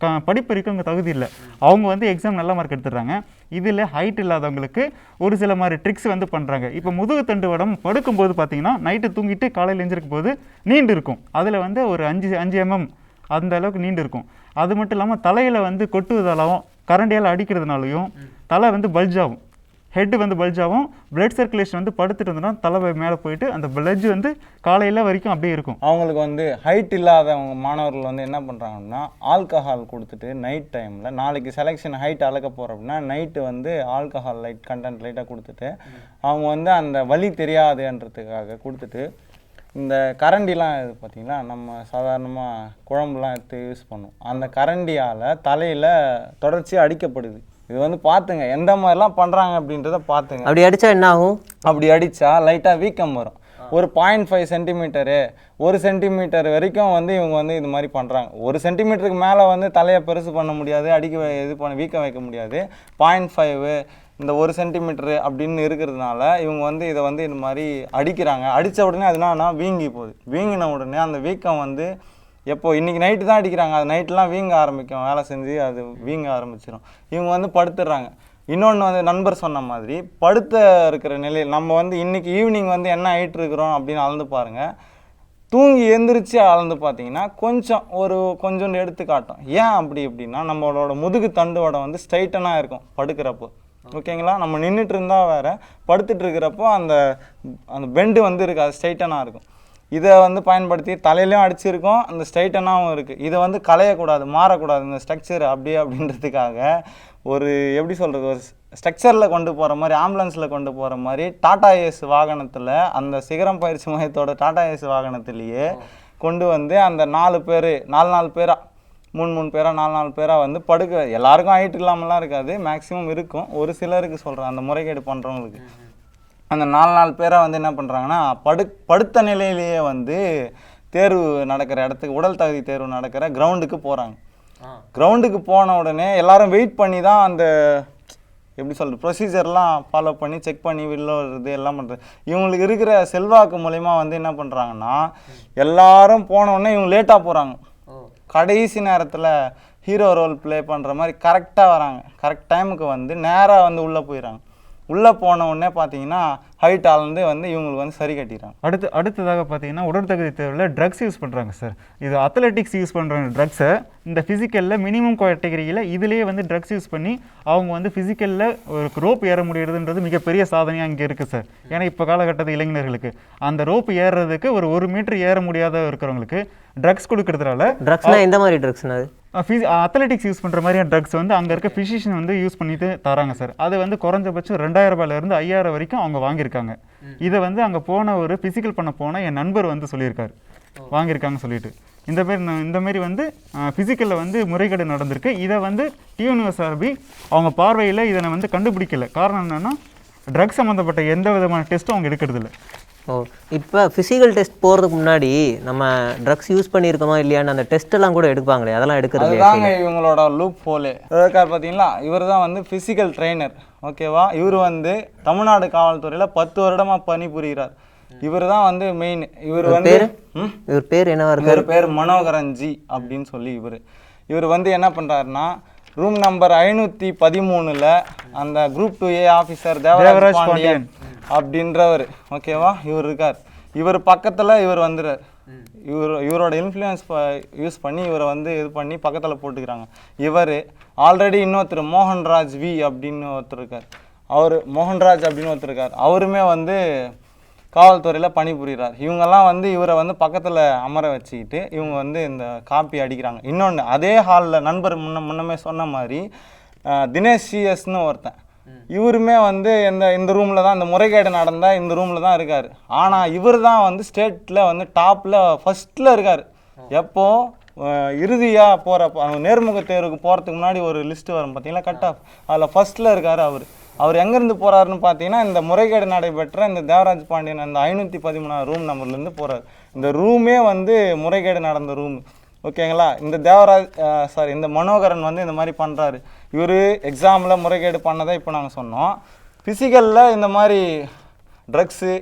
படிப்பறிக்கு அவங்க தகுதி இல்லை, அவங்க வந்து எக்ஸாம் நல்ல மார்க் எடுத்துடுறாங்க. இதில் ஹைட் இல்லாதவங்களுக்கு ஒரு சில மாதிரி ட்ரிக்ஸ் வந்து பண்ணுறாங்க. இப்போ முதுகு தண்டு வடம் படுக்கும்போது பார்த்தீங்கன்னா நைட்டு தூங்கிட்டு காலையில் எழுந்திருக்கும் போது நீண்டு இருக்கும். அதில் வந்து ஒரு 5 mm அந்த அளவுக்கு நீண்டு இருக்கும். அது மட்டும் இல்லாமல் தலையில் வந்து கொட்டுவதாலும் கரண்டியால் அடிக்கிறதுனாலையும் தலை வந்து பல்ஜ் ஆகும், ஹெட்டு வந்து பல்ஜ் ஆகும். பிளட் சர்க்குலேஷன் வந்து படுத்துட்டு இருந்தோம்னா தலை மேலே போயிட்டு அந்த பிளட்ஜ் வந்து காலையில் வரைக்கும் அப்படியே இருக்கும். அவங்களுக்கு வந்து ஹைட் இல்லாதவங்க மாணவர்கள் வந்து என்ன பண்ணுறாங்கன்னா, ஆல்கஹால் கொடுத்துட்டு நைட் டைமில் நாளைக்கு செலெக்ஷன் ஹைட் அளக்க போகிறோம் அப்படின்னா நைட்டு வந்து ஆல்கஹால் கண்டென்ட் லைட்டாக கொடுத்துட்டு அவங்க வந்து அந்த வலி தெரியாதுன்றதுக்காக கொடுத்துட்டு, இந்த கரண்டிலாம் இது பார்த்திங்களா, நம்ம சாதாரணமாக குழம்புலாம் எடுத்து யூஸ் பண்ணுவோம், அந்த கரண்டியால் தலையில் தொடர்ச்சியாக அடிக்கப்படுது. இது வந்து பார்த்துங்க எந்த மாதிரிலாம் பண்ணுறாங்க அப்படின்றத பார்த்துங்க. அப்படி அடித்தா என்ன ஆகும்? அப்படி அடித்தா லைட்டாக வீக்கம் வரும். ஒரு 0.5 சென்டிமீட்டரு 1 சென்டிமீட்டர் வரைக்கும் வந்து இவங்க வந்து இது மாதிரி பண்ணுறாங்க. 1 சென்டிமீட்டருக்கு மேலே வந்து தலையை பெருசு பண்ண முடியாது, வீக்கம் வைக்க முடியாது. 0.5 இந்த 1 சென்டிமீட்டரு அப்படின்னு இருக்கிறதுனால இவங்க வந்து இதை வந்து இது மாதிரி அடிக்கிறாங்க. அடித்த உடனே அதுனா வீங்கி போகுது. வீங்கின உடனே அந்த வீக்கம் வந்து எப்போ இன்றைக்கி நைட்டு தான் அடிக்கிறாங்க, அது நைட்லாம் வீங்க ஆரம்பிக்கும், வேலை செஞ்சு அது வீங்க ஆரம்பிச்சிடும். இவங்க வந்து படுத்துடுறாங்க. இன்னொன்று வந்து நண்பர் சொன்ன மாதிரி படுத்த இருக்கிற நிலையில் நம்ம வந்து இன்றைக்கி ஈவினிங் வந்து என்ன ஆகிட்டு இருக்கிறோம் அப்படின்னு அளந்து பாருங்கள். தூங்கி எந்திரிச்சு அளந்து பார்த்தீங்கன்னா கொஞ்சம் எடுத்து காட்டும். ஏன் அப்படின்னா நம்மளோட முதுகு தண்டுவடம் வந்து ஸ்ட்ரைட்டனாக இருக்கும் படுக்கிறப்போ. ஓகேங்களா, நம்ம நின்றுட்டு இருந்தால் வேறு, படுத்துட்டு இருக்கிறப்போ அந்த பெண்டு வந்து இருக்காது, ஸ்ட்ரைட்டனாக இருக்கும். இதை வந்து பயன்படுத்தி தலையிலையும் அடிச்சிருக்கோம், அந்த ஸ்ட்ரைட்டனாகவும் இருக்குது. இதை வந்து களையக்கூடாது, மாறக்கூடாது இந்த ஸ்ட்ரக்சர் அப்படின்றதுக்காக ஒரு எப்படி சொல்கிறது, ஒரு ஸ்ட்ரக்சரில் கொண்டு போகிற மாதிரி, ஆம்புலன்ஸில் கொண்டு போகிற மாதிரி டாடா ஏஸ் வாகனத்தில், அந்த சிகரம் பயிற்சி மையத்தோட டாடா ஏஸ் வாகனத்திலேயே கொண்டு வந்து அந்த 4 பேராக 3 பேராக 4 பேராக வந்து படுக்க, எல்லாருக்கும் ஹைட் இல்லாமலாம் இருக்காது, மேக்ஸிமம் இருக்கும், ஒரு சிலருக்கு சொல்கிறேன் அந்த முறைகேடு பண்ணுறவங்களுக்கு. அந்த 4 பேராக வந்து என்ன பண்ணுறாங்கன்னா படுத்த நிலையிலேயே வந்து தேர்வு நடக்கிற இடத்துக்கு, உடல் தகுதி தேர்வு நடக்கிற கிரவுண்டுக்கு போகிறாங்க. கிரவுண்டுக்கு போன உடனே எல்லாரும் வெயிட் பண்ணி தான் அந்த எப்படி சொல்கிறது ப்ரொசீஜர்லாம் ஃபாலோ பண்ணி செக் பண்ணி வெளில வருது எல்லாம் பண்ணுறது. இவங்களுக்கு இருக்கிற செல்வாக்கு மூலயமா வந்து என்ன பண்ணுறாங்கன்னா, எல்லாரும் போனவுடனே இவங்க லேட்டாக போகிறாங்க. கடைசி நேரத்தில் ஹீரோ ரோல் ப்ளே பண்ணுற மாதிரி கரெக்டாக வராங்க. கரெக்ட் டைமுக்கு வந்து நேராக வந்து உள்ளே போயிடறாங்க. உள்ளே போன உடனே பார்த்தீங்கன்னா ஹைட்டாலேருந்து வந்து இவங்களுக்கு வந்து சரி கட்டிடுறாங்க. அடுத்ததாக பார்த்தீங்கன்னா உடற்தகுதி தேர்வில் ட்ரக்ஸ் யூஸ் பண்ணுறாங்க சார். இது அத்லெட்டிக்ஸ் யூஸ் பண்ணுற ட்ரக்ஸை இந்த ஃபிசிக்கலில் மினிமம் கேட்டகரியில் இதுலேயே வந்து ட்ரக்ஸ் யூஸ் பண்ணி அவங்க வந்து ஃபிசிக்கலில் ஒரு ரோப் ஏற முடியுதுன்றது மிகப்பெரிய சாதனையாக இங்கே இருக்குது சார். ஏன்னா இப்போ காலகட்டத்தில் இளைஞர்களுக்கு அந்த ரோப் ஏறுறதுக்கு ஒரு மீட்டர் ஏற முடியாத இருக்கிறவங்களுக்கு ட்ரக்ஸ் கொடுக்கறதுனால. ட்ரக்ஸ்னால் எந்த மாதிரி ட்ரக்ஸ்னா அது? அத்லெட்டிக்ஸ் யூஸ் பண்ணுற மாதிரியான ட்ரக்ஸ் வந்து அங்கே இருக்க ஃபிசிஷியன் வந்து யூஸ் பண்ணிட்டு தராங்க சார். அது வந்து குறைஞ்சபட்சம் 2000 ரூபாயிலேருந்து 5000 வரைக்கும் அவங்க வாங்கியிருக்காங்க. இதை வந்து அங்கே போன ஒரு ஃபிசிக்கல் பண்ண போன என் நண்பர் வந்து சொல்லியிருக்காரு வாங்கியிருக்காங்கன்னு சொல்லிட்டு. இந்த மாதிரி வந்து ஃபிசிக்கலில் வந்து முறைகேடு நடந்திருக்கு. இதை வந்து டிஎன்யூஎஸ்ஆர்பி அவங்க பார்வையில் இதை வந்து கண்டுபிடிக்கல. காரணம் என்னென்னா ட்ரக்ஸ் சம்மந்தப்பட்ட எந்த விதமான டெஸ்ட்டும் அவங்க எடுக்கிறதில்ல. இப்போ ஃபிசிக்கல் டெஸ்ட் போகிறதுக்கு முன்னாடி நம்ம ட்ரக்ஸ் யூஸ் பண்ணியிருக்கோமா இல்லையான்னு அந்த டெஸ்ட்டெல்லாம் கூட எடுப்பாங்களே, அதெல்லாம் எடுக்கிறது தாங்க இவங்களோட லூப் போலே. பார்த்தீங்களா, இவர் தான் வந்து ஃபிசிக்கல் ட்ரெயினர். ஓகேவா, இவர் வந்து தமிழ்நாடு காவல்துறையில் 10 வருடமாக பணிபுரிகிறார். இவர் தான் வந்து மெயின். இவர் வந்து இவர் பேர் என்னவா இருக்கு? இவர் பேர் மனோகரன் ஜி அப்படின்னு சொல்லி இவர் வந்து என்ன பண்ணுறாருன்னா ரூம் நம்பர் 513 அந்த group 2A officer Devaraj Pandian அப்படின்றவர். ஓகேவா, இவர் இருக்கார். இவர் பக்கத்தில் இவர் வந்துடுறார். இவரோட இன்ஃப்ளூயன்ஸ் யூஸ் பண்ணி இவரை வந்து இது பண்ணி பக்கத்தில் போட்டுக்கிறாங்க. இவர் ஆல்ரெடி இன்னொருத்தர் மோகன்ராஜ் வி அப்படின்னு ஒருத்தர் இருக்கார். மோகன்ராஜ் அப்படின்னு ஒருத்தர் இருக்கார். அவருமே வந்து காவல்துறையில் பணிபுரிகிறார். இவங்கெல்லாம் வந்து இவரை வந்து பக்கத்தில் அமர வச்சுக்கிட்டு இவங்க வந்து இந்த காப்பி அடிக்கிறாங்க. இன்னொன்று, அதே ஹாலில் நண்பர் முன்னமே சொன்ன மாதிரி தினேஷ் சிஎஸ்ன்னு ஒருத்தன், இவருமே வந்து இந்த ரூமில் தான் இந்த முறைகேடு நடந்தால் இந்த ரூமில் தான் இருக்கார். ஆனால் இவர் தான் வந்து ஸ்டேட்டில் வந்து டாப்பில் ஃபஸ்ட்டில் இருக்கார். எப்போ இறுதியாக போகிற நேர்முக தேர்வுக்கு போகிறதுக்கு முன்னாடி ஒரு லிஸ்ட்டு வரும் பார்த்தீங்களா, கட் ஆஃப், அதில் ஃபஸ்ட்டில் இருக்கார். அவர் எங்கேருந்து போகிறாருன்னு பார்த்தீங்கன்னா இந்த முறைகேடு நடைபெற்ற இந்த தேவராஜ் பாண்டியன் அந்த 513 ரூம் நம்பர்லேருந்து போகிறார். இந்த ரூமே வந்து முறைகேடு நடந்த ரூம். ஓகேங்களா, இந்த மனோகரன் வந்து இந்த மாதிரி பண்ணுறாரு. இவர் எக்ஸாமில் முறைகேடு பண்ணதை இப்போ நாங்கள் சொன்னோம். ஃபிசிக்கலில் இந்த மாதிரி ட்ரக்ஸு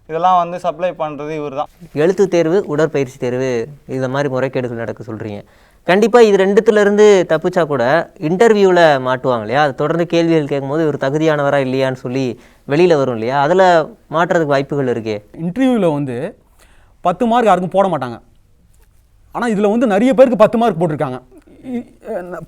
இதெல்லாம் வந்து சப்ளை பண்ணுறது இவர் தான். எழுத்து தேர்வு, உடற்பயிற்சி தேர்வு, இந்த மாதிரி முறைகேடுகள் நடக்க சொல்கிறீங்க. கண்டிப்பாக இது ரெண்டுத்துலேருந்து தப்பிச்சா கூட இன்டர்வியூவில் மாட்டுவாங்க இல்லையா, அது தொடர்ந்து கேள்விகள் கேட்கும்போது இவர் தகுதியானவரா இல்லையான்னு சொல்லி வெளியில் வரும் இல்லையா, அதில் மாட்டுறதுக்கு வாய்ப்புகள் இருக்கே. இன்டர்வியூவில் வந்து 10 மார்க் யாருக்கும் போட மாட்டாங்க. ஆனால் இதில் வந்து நிறைய பேருக்கு 10 மார்க் போட்டிருக்காங்க.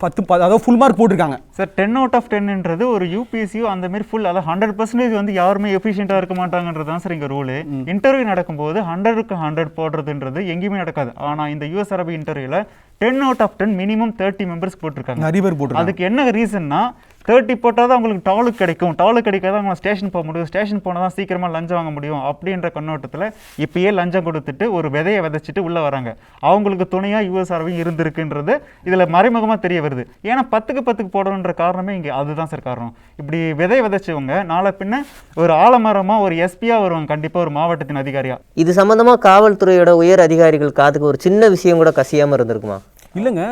10 அதாவது ஃபுல் மார்க் போட்டிருக்காங்க சார். 10 out of 10ன்றது ஒரு யூபிஎஸ்சியோ அந்த மாதிரி ஃபுல், அதாவது 100% வந்து யாருமே எஃபிஷியண்ட்டாக இருக்க மாட்டாங்கன்றது தான் சார் இங்கே ரூலு. இன்டர்வியூ நடக்கும்போது 100க்கு 100 போடுறதுன்றது எங்கேயுமே நடக்காது. ஆனால் இந்த யூஎஸ்ஆர்பி இன்டர்வியூவில் 10 out of 10 மினிமம் 30 மெம்பர்ஸ் போட்டிருக்காங்க. நிறைய பேர் போட்டிருக்காங்க. அதுக்கு என்ன ரீசன்னா 30 போட்டால் தான் அவங்களுக்கு டாலுக்கு கிடைக்கும், டாலுக்கு கிடைக்காத அவங்க ஸ்டேஷன் போக முடியும், ஸ்டேஷன் போனால் தான் சீக்கிரமாக லஞ்சம் வாங்க முடியும் அப்படின்ற கண்ணோட்டத்தில் இப்பயே லஞ்சம் கொடுத்துட்டு ஒரு விதையை விதைச்சிட்டு உள்ளே வராங்க. அவங்களுக்கு துணையாக யூஎஸ்ஆர்பி இருந்திருக்குன்றது இதில் மறைமுகமாக தெரிய வருது. ஏன்னா 10க்கு 10க்கு போடணுன்ற காரணமே இங்கே அதுதான் சார் காரணம். இப்படி விதையை விதைச்சவங்க நாளை பின்ன ஒரு ஆலமரமாக ஒரு எஸ்பியாக வருவாங்க, கண்டிப்பாக ஒரு மாவட்டத்தின் அதிகாரியாக. இது சம்மந்தமாக காவல்துறையோட உயர் அதிகாரிகள் காதுக்கு ஒரு சின்ன விஷயம் கூட கசியாமல் இருந்திருக்குமா? இல்லைங்க,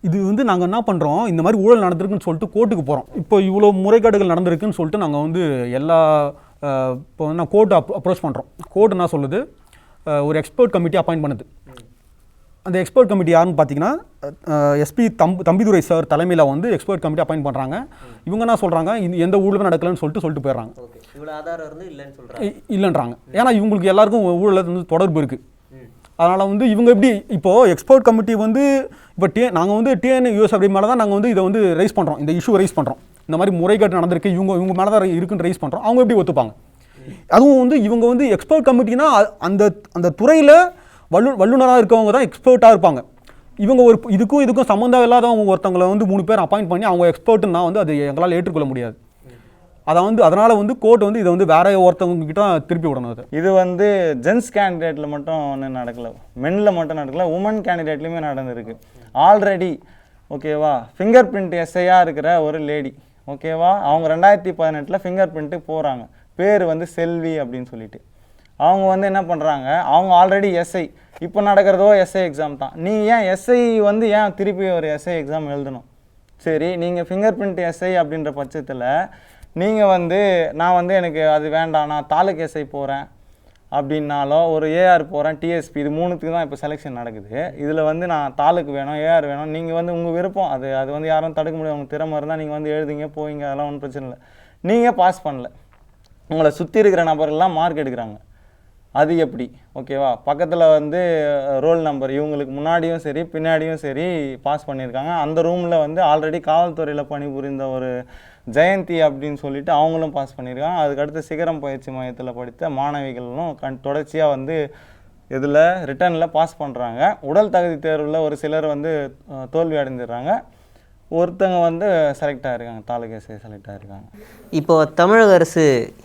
இது வந்து நாங்கள் என்ன பண்ணுறோம், இந்த மாதிரி ஊழல் நடந்திருக்குன்னு சொல்லிட்டு கோர்ட்டுக்கு போகிறோம். இப்போ இவ்வளோ முறைகேடுகள் நடந்திருக்குன்னு சொல்லிட்டு நாங்கள் வந்து இப்போ நான் கோர்ட்டு அப்ரோச் பண்ணுறோம். கோர்ட் என்ன சொல்லுது, ஒரு எக்ஸ்பர்ட் கமிட்டி அப்பாயிண்ட் பண்ணுது. அந்த எக்ஸ்பர்ட் கமிட்டி யாருன்னு பார்த்தீங்கன்னா எஸ்பி தம்பிதுரை சார் தலைமையில் வந்து எக்ஸ்பர்ட் கமிட்டி அப்பாயிண்ட் பண்ணுறாங்க. இவங்க என்ன சொல்கிறாங்க, எந்த ஊழலும் நடக்கலன்னு சொல்லிட்டு போயிடுறாங்க. இல்லைன்றாங்க. ஏன்னா இவங்களுக்கு எல்லாருக்கும் ஊழல் வந்து தொடர்பு இருக்குது. அதனால் வந்து இவங்க எப்படி இப்போது எக்ஸ்பர்ட் கமிட்டி வந்து இப்போ நாங்கள் வந்து டிஎன்யூஎஸ்ஆர்பி மேலே தான் நாங்கள் வந்து இதை வந்து ரைஸ் பண்ணுறோம், இந்த இஷ்யூ ரைஸ் பண்ணுறோம். இந்த மாதிரி முறைகேடு நடந்திருக்கு, இவங்க மேலே தான் இருக்குன்னு ரைஸ் பண்ணுறோம். அவங்க எப்படி ஒத்துப்பாங்க? அதுவும் வந்து இவங்க வந்து எக்ஸ்பர்ட் கமிட்டினா அந்த துறையில் வல்லுநராக இருக்கவங்க தான் எக்ஸ்பர்ட்டாக இருப்பாங்க. இவங்க ஒரு இதுக்கும் சம்மந்தம் இல்லாதவங்க ஒருத்தவங்களை வந்து 3 பேர் அப்பாயிண்ட் பண்ணி அவங்க எக்ஸ்பர்ட்டுன்னா வந்து அது எங்களால் ஏற்றுக்கொள்ள முடியாது. அதனால் வந்து கோர்ட் வந்து இதை வந்து வேற ஒருத்தவங்க கிட்ட திருப்பி விடணும். இது வந்து ஜென்ஸ் கேண்டிடேட்டில் மட்டும் ஒன்றும் நடக்கலை, மென்னில் மட்டும் நடக்கலை, உமன் கேண்டிடேட்லேயுமே நடந்திருக்கு ஆல்ரெடி. ஓகேவா, ஃபிங்கர் பிரிண்ட் எஸ்ஐயாக இருக்கிற ஒரு லேடி. ஓகேவா, அவங்க 2018 ஃபிங்கர் பிரிண்ட்டு போகிறாங்க. பேர் வந்து செல்வி அப்படின்னு சொல்லிட்டு. அவங்க வந்து என்ன பண்ணுறாங்க, அவங்க ஆல்ரெடி எஸ்ஐ, இப்போ நடக்கிறதோ எஸ்ஐ எக்ஸாம் தான். நீங்கள் ஏன் எஸ்ஐ வந்து ஏன் திருப்பி ஒரு எஸ்ஐ எக்ஸாம் எழுதணும்? சரி, நீங்கள் ஃபிங்கர் பிரிண்ட் எஸ்ஐ அப்படின்ற பட்சத்தில் நீங்கள் வந்து நான் வந்து எனக்கு அது வேண்டாம், நான் தாலுக் எஸ்ஐ போகிறேன் அப்படின்னாலோ ஒரு ஏஆர் போகிறேன், டிஎஸ்பி, இது 3த்துக்கு தான் இப்போ செலெக்ஷன் நடக்குது. இதில் வந்து நான் தாலுக்கு வேணும், ஏஆர் வேணும், நீங்கள் வந்து உங்கள் விருப்பம், அது வந்து யாரும் தடுக்க முடியாது. உங்கள் திறமை இருந்தால் நீங்கள் வந்து எழுதிங்க போவீங்க, அதெல்லாம் ஒன்றும் பிரச்சனை இல்லை. நீங்கள் பாஸ் பண்ணல, உங்களை சுற்றி இருக்கிற நபர்கள்லாம் மார்க் எடுக்கிறாங்க. அது எப்படி? ஓகேவா? பக்கத்தில் வந்து ரோல் நம்பர் இவங்களுக்கு முன்னாடியும் சரி பின்னாடியும் சரி பாஸ் பண்ணியிருக்காங்க. அந்த ரூமில் வந்து ஆல்ரெடி காவல்துறையில் பணிபுரிந்த ஒரு ஜெயந்தி அப்படின்னு சொல்லிட்டு அவங்களும் பாஸ் பண்ணியிருக்காங்க. அதுக்கடுத்து சிகரம் பயிற்சி மையத்தில் படித்த மாணவிகளும் தொடர்ச்சியாக வந்து இதில் ரிட்டனில் பாஸ் பண்ணுறாங்க. உடல் தகுதி தேர்வில் ஒரு சிலர் வந்து தோல்வி அடைஞ்சிடுறாங்க. ஒருத்தங்க வந்து செலக்ட் ஆகிருக்காங்க, தாலுகா எஸ்ஐ செலக்ட் ஆகிருக்காங்க. இப்போ தமிழக அரசு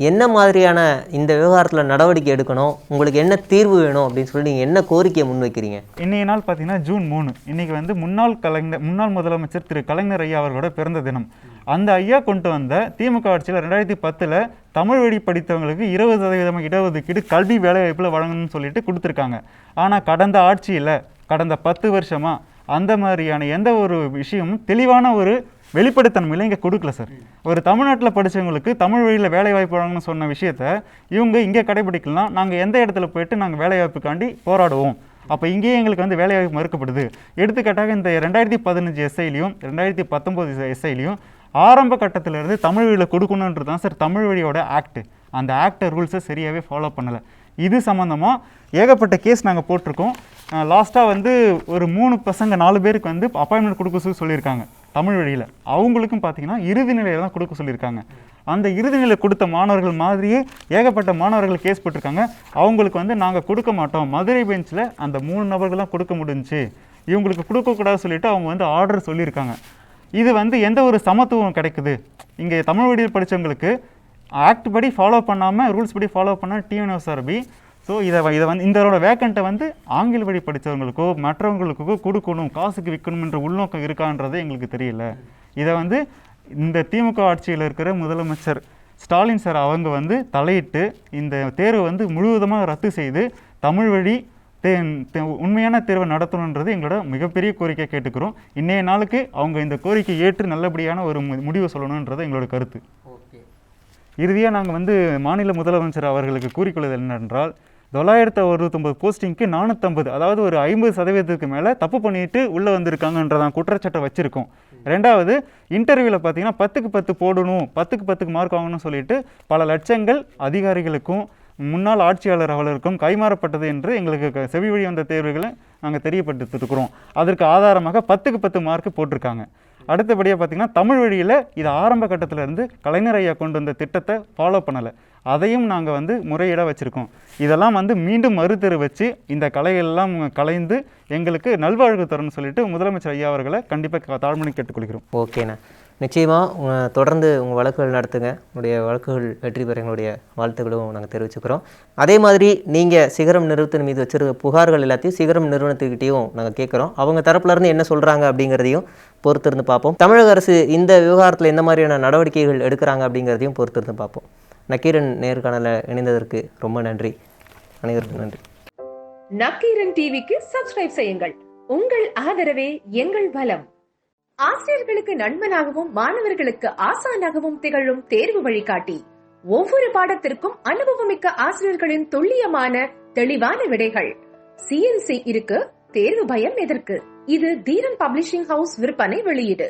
என்ன மாதிரியான இந்த விவகாரத்தில் நடவடிக்கை எடுக்கணும், உங்களுக்கு என்ன தீர்வு வேணும் அப்படின்னு சொல்லி நீங்கள் என்ன கோரிக்கையை முன்வைக்கிறீங்க? இன்றைய நாள் பார்த்தீங்கன்னா ஜூன் 3, இன்றைக்கி வந்து முன்னாள் முதலமைச்சர் திரு கலைஞர் ஐயா அவர்களோட பிறந்த தினம். அந்த ஐயா கொண்டு வந்த திமுக ஆட்சியில் 2010 தமிழ் வழி படித்தவங்களுக்கு 20% இடஒதுக்கீடு கல்வி வேலைவாய்ப்பில் வழங்கணும்னு சொல்லிட்டு கொடுத்துருக்காங்க. ஆனால் கடந்த ஆட்சியில் கடந்த 10 வருஷமாக அந்த மாதிரியான எந்த ஒரு விஷயமும் தெளிவான ஒரு வெளிப்படைத்தன்மையில் இங்கே கொடுக்கல சார். ஒரு தமிழ்நாட்டில் படித்தவங்களுக்கு தமிழ் வழியில் வேலைவாய்ப்பு வழங்கணும்னு சொன்ன விஷயத்த இவங்க இங்கே கடைபிடிக்கலாம். நாங்கள் எந்த இடத்துல போயிட்டு நாங்கள் வேலைவாய்ப்புக்காண்டி போராடுவோம், அப்போ இங்கேயே எங்களுக்கு வந்து வேலைவாய்ப்பு மறுக்கப்படுது. எடுத்துக்காட்டாக இந்த 2015 எஸ்ஐலையும் 2019 எஸ்ஐலையும் ஆரம்ப கட்டத்திலிருந்து தமிழ் வழியில் கொடுக்கணுன்றது தான் சார் தமிழ் வழியோட ஆக்ட். அந்த ஆக்ட் ரூல்ஸை சரியாகவே ஃபாலோ பண்ணலை. இது சம்மந்தமாக ஏகப்பட்ட கேஸ் நாங்கள் போட்டிருக்கோம். லாஸ்ட்டாக வந்து ஒரு 3 பசங்க 4 பேருக்கு வந்து அப்பாயின்மெண்ட் கொடுக்க சொல்லியிருக்காங்க தமிழ் வழியில். அவங்களுக்கும் பார்த்தீங்கன்னா இறுதி நிலையில் தான் கொடுக்க சொல்லியிருக்காங்க. அந்த இறுதி நிலை கொடுத்த மாணவர்கள் மாதிரியே ஏகப்பட்ட மாணவர்கள் கேஸ் போட்டிருக்காங்க. அவங்களுக்கு வந்து நாங்கள் கொடுக்க மாட்டோம், மதுரை பெஞ்சில் அந்த 3 நபர்கள் தான் கொடுக்க முடிஞ்சுச்சு, இவங்களுக்கு கொடுக்கக்கூடாது சொல்லிட்டு அவங்க வந்து ஆர்டர் சொல்லியிருக்காங்க. இது வந்து எந்த ஒரு சமத்துவம் கிடைக்குது? இங்கே தமிழ் வழியில் படித்தவங்களுக்கு ஆக்ட் படி ஃபாலோ பண்ணாமல் ரூல்ஸ் படி ஃபாலோ பண்ணால் டிஎன்எஸ்ஆர்பி. ஸோ இதை வந்து இதோட வேக்கண்ட்டை வந்து ஆங்கில வழி படித்தவங்களுக்கோ மற்றவங்களுக்கோ கொடுக்கணும், காசுக்கு விற்கணும்ன்ற உள்நோக்கம் இருக்கான்றது எங்களுக்கு தெரியல. இதை வந்து இந்த திமுக ஆட்சியில் இருக்கிற முதலமைச்சர் ஸ்டாலின் சார் அவங்க வந்து தலையிட்டு இந்த தேர்வை வந்து முழுவதுமாக ரத்து செய்து தமிழ் வழி உண்மையான தேர்வை நடத்தணுன்றது எங்களோட மிகப்பெரிய கோரிக்கை கேட்டுக்கிறோம். இன்றைய நாளுக்கு அவங்க இந்த கோரிக்கை ஏற்று நல்லபடியான ஒரு முடிவை சொல்லணுன்றது எங்களோட கருத்து. இறுதியாக நாங்கள் வந்து மாநில முதலமைச்சர் அவர்களுக்கு கூறிக்கொள்வது என்னென்றால் 969 போஸ்டிங்க்கு 450, அதாவது ஒரு 50% மேலே தப்பு பண்ணிட்டு உள்ளே வந்திருக்காங்கன்றதான் குற்றச்சாட்டை வச்சுருக்கோம். ரெண்டாவது, இன்டர்வியூவில் பார்த்தீங்கன்னா 10க்கு 10 போடணும், 10க்கு 10 மார்க் வாங்கணும்னு சொல்லிட்டு பல லட்சங்கள் அதிகாரிகளுக்கும் முன்னாள் ஆட்சியாளர் அவர்களுக்கும் கைமாறப்பட்டது என்று எங்களுக்கு செவி வழி வந்த தேர்வுகளை நாங்கள் தெரியப்படுத்திருக்கிறோம். அதற்கு ஆதாரமாக 10க்கு 10 மார்க் போட்டிருக்காங்க. அடுத்தபடியாக பார்த்திங்கன்னா தமிழ் வழியில் இது ஆரம்ப கட்டத்திலேருந்து கலைஞர் ஐயா கொண்டு வந்த திட்டத்தை ஃபாலோ பண்ணலை. அதையும் நாங்கள் வந்து முறையிட வச்சுருக்கோம். இதெல்லாம் வந்து மீண்டும் மறுதெரு வச்சு இந்த கலையெல்லாம் கலைந்து எங்களுக்கு நல்வாழ்வு தரணும்னு சொல்லிட்டு முதலமைச்சர் ஐயா அவர்களை கண்டிப்பாக தாழ்மணி கேட்டுக்கொள்கிறோம். ஓகேண்ணா, நிச்சயமாக தொடர்ந்து உங்கள் வழக்குகள் நடத்துங்க. உங்களுடைய வழக்குகள் வெற்றி பெற எங்களுடைய வாழ்த்துக்களும் நாங்கள் தெரிவிச்சுக்கிறோம். அதே மாதிரி நீங்கள் சிகரம் நிறுவனத்தின் மீது வச்சிருக்க புகார்கள் எல்லாத்தையும் சிகரம் நிறுவனத்துக்கிட்டையும் நாங்கள் கேட்குறோம். அவங்க தரப்புலேருந்து என்ன சொல்கிறாங்க அப்படிங்கிறதையும் பொறுத்திருந்து பார்ப்போம். தமிழக அரசு இந்த விவகாரத்தில் எந்த மாதிரியான நடவடிக்கைகள் எடுக்கிறாங்க அப்படிங்கிறதையும் பொறுத்திருந்து பார்ப்போம். நக்கீரன் நேர்காணலில் இணைந்ததற்கு ரொம்ப நன்றி. அனைவருக்கும் நன்றி. நக்கீரன் டிவிக்கு சப்ஸ்கிரைப் செய்யுங்கள். உங்கள் ஆதரவே எங்கள் பலம். ஆசிரியர்களுக்கு நண்பனாகவும் மாணவர்களுக்கு ஆசானாகவும் திகழும் தேர்வு வழிகாட்டி. ஒவ்வொரு பாடத்திற்கும் அனுபவமிக்க ஆசிரியர்களின் துல்லியமான தெளிவான விடைகள். CNC இருக்கு, தேர்வு பயம் எதற்கு? இது தீரன் பப்ளிஷிங் ஹவுஸ் விற்பனை வெளியீடு.